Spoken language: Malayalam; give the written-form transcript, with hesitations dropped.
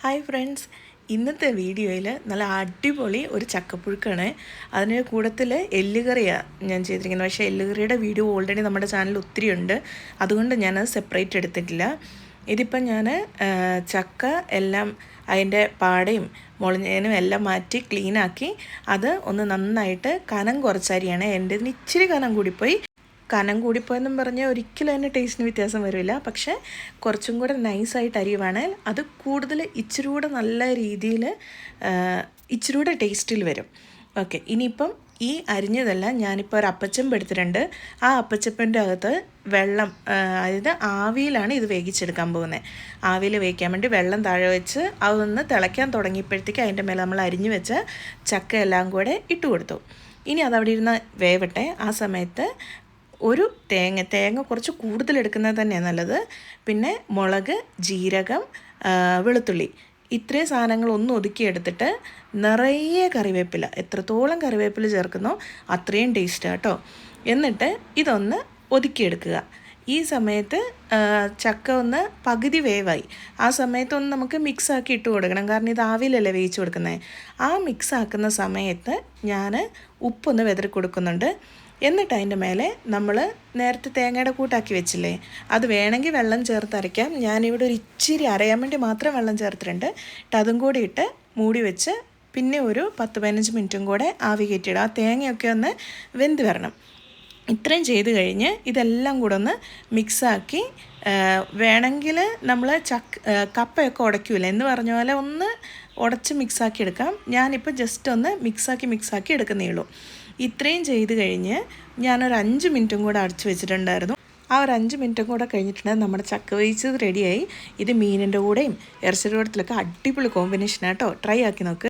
ഹായ് ഫ്രണ്ട്സ്, ഇന്നത്തെ വീഡിയോയിൽ നല്ല അടിപൊളി ഒരു ചക്കപ്പുഴുക്കാണ്. അതിന് കൂട്ടത്തിൽ എല്ലുകറിയാണ് ഞാൻ ചെയ്തിരിക്കുന്നത്. പക്ഷേ എല്ലുകറിയുടെ വീഡിയോ ഓൾറെഡി നമ്മുടെ ചാനലിൽ ഒത്തിരി ഉണ്ട്, അതുകൊണ്ട് ഞാനത് സെപ്പറേറ്റ് എടുത്തിട്ടില്ല. ഇതിപ്പം ഞാൻ ചക്ക എല്ലാം അതിൻ്റെ പാടയും മുളഞ്ഞേനും എല്ലാം മാറ്റി ക്ലീനാക്കി അത് ഒന്ന് നന്നായിട്ട് കനം കുറച്ചരിയാണ്. എൻ്റെ ഇച്ചിരി കനം കൂടിപ്പോയി. കനം കൂടിപ്പോയെന്നും പറഞ്ഞാൽ ഒരിക്കലും അതിന് ടേസ്റ്റിന് വ്യത്യാസം വരില്ല. പക്ഷേ കുറച്ചും കൂടെ നൈസായിട്ട് അരിയുവാണെങ്കിൽ അത് കൂടുതൽ ഇച്ചിരി കൂടെ നല്ല രീതിയിൽ ഇച്ചിരി കൂടെ ടേസ്റ്റിൽ വരും. ഓക്കെ, ഇനിയിപ്പം ഈ അരിഞ്ഞതെല്ലാം ഞാനിപ്പോൾ ഒരു അപ്പച്ചമ്പ് എടുത്തിട്ടുണ്ട്. ആ അപ്പച്ചപ്പിൻ്റെ അകത്ത് വെള്ളം, അതായത് ആവിയിലാണ് ഇത് വേവിച്ചെടുക്കാൻ പോകുന്നത്. ആവിയിൽ വേവിക്കാൻ വേണ്ടി വെള്ളം താഴെ വെച്ച് അതൊന്ന് തിളയ്ക്കാൻ തുടങ്ങിയപ്പോഴത്തേക്ക് അതിൻ്റെ മേലെ നമ്മൾ അരിഞ്ഞു വെച്ച ചക്ക എല്ലാം കൂടെ ഇട്ട് കൊടുത്തു. ഇനി അതവിടെ ഇരുന്ന് വേവട്ടെ. ആ സമയത്ത് ഒരു തേങ്ങ കുറച്ച് കൂടുതൽ എടുക്കുന്നത് തന്നെയാണ് നല്ലത്. പിന്നെ മുളക്, ജീരകം, വെളുത്തുള്ളി, ഇത്രയും സാധനങ്ങൾ ഒന്ന് ഒതുക്കിയെടുത്തിട്ട് നിറയെ കറിവേപ്പില, എത്രത്തോളം കറിവേപ്പില ചേർക്കുന്നോ അത്രയും ടേസ്റ്റ് കേട്ടോ. എന്നിട്ട് ഇതൊന്ന് ഒതുക്കിയെടുക്കുക. ഈ സമയത്ത് ചക്ക ഒന്ന് പകുതി വേവായി. ആ സമയത്തൊന്ന് നമുക്ക് മിക്സാക്കി ഇട്ട് കൊടുക്കണം, കാരണം ഇത് ആവിയിലല്ലേ വേവിച്ച് കൊടുക്കുന്നത്. ആ മിക്സാക്കുന്ന സമയത്ത് ഞാൻ ഉപ്പൊന്ന് വെതറി കൊടുക്കുന്നുണ്ട്. എന്നിട്ട് അതിൻ്റെ മേലെ നമ്മൾ നേരത്തെ തേങ്ങയുടെ കൂട്ടാക്കി വെച്ചില്ലേ, അത് വേണമെങ്കിൽ വെള്ളം ചേർത്ത് അരയ്ക്കാം. ഞാനിവിടെ ഒരു ഇച്ചിരി അരയാൻ വേണ്ടി മാത്രം വെള്ളം ചേർത്തിട്ടുണ്ട്. അതും കൂടി ഇട്ട് മൂടി വെച്ച് പിന്നെ ഒരു 10-15 മിനിറ്റും കൂടെ ആവി കയറ്റിയിടുക. ആ തേങ്ങയൊക്കെ ഒന്ന് വെന്ത് വരണം. ഇത്രയും ചെയ്ത് കഴിഞ്ഞ് ഇതെല്ലാം കൂടെ ഒന്ന് മിക്സാക്കി, വേണമെങ്കിൽ നമ്മൾ കപ്പയൊക്കെ ഉടയ്ക്കൂല എന്ന് പറഞ്ഞ പോലെ ഒന്ന് ഉടച്ച് മിക്സാക്കി എടുക്കാം. ഞാനിപ്പോൾ ജസ്റ്റ് ഒന്ന് മിക്സാക്കി എടുക്കുന്നേ ഉള്ളൂ. ഇത്രയും ചെയ്ത് കഴിഞ്ഞ് ഞാനൊരു 5 മിനിറ്റും കൂടെ അടച്ച് വെച്ചിട്ടുണ്ടായിരുന്നു. ആ ഒരു 5 മിനിറ്റും കൂടെ കഴിഞ്ഞിട്ടുണ്ടെങ്കിൽ നമ്മുടെ ചക്ക വേവിച്ചത് റെഡിയായി. ഇത് മീനിൻ്റെ കൂടെയും ഇറച്ചിയുടെ കൂടത്തിലൊക്കെ അടിപൊളി കോമ്പിനേഷനാണ് കേട്ടോ. ട്രൈ ആക്കി നോക്ക്.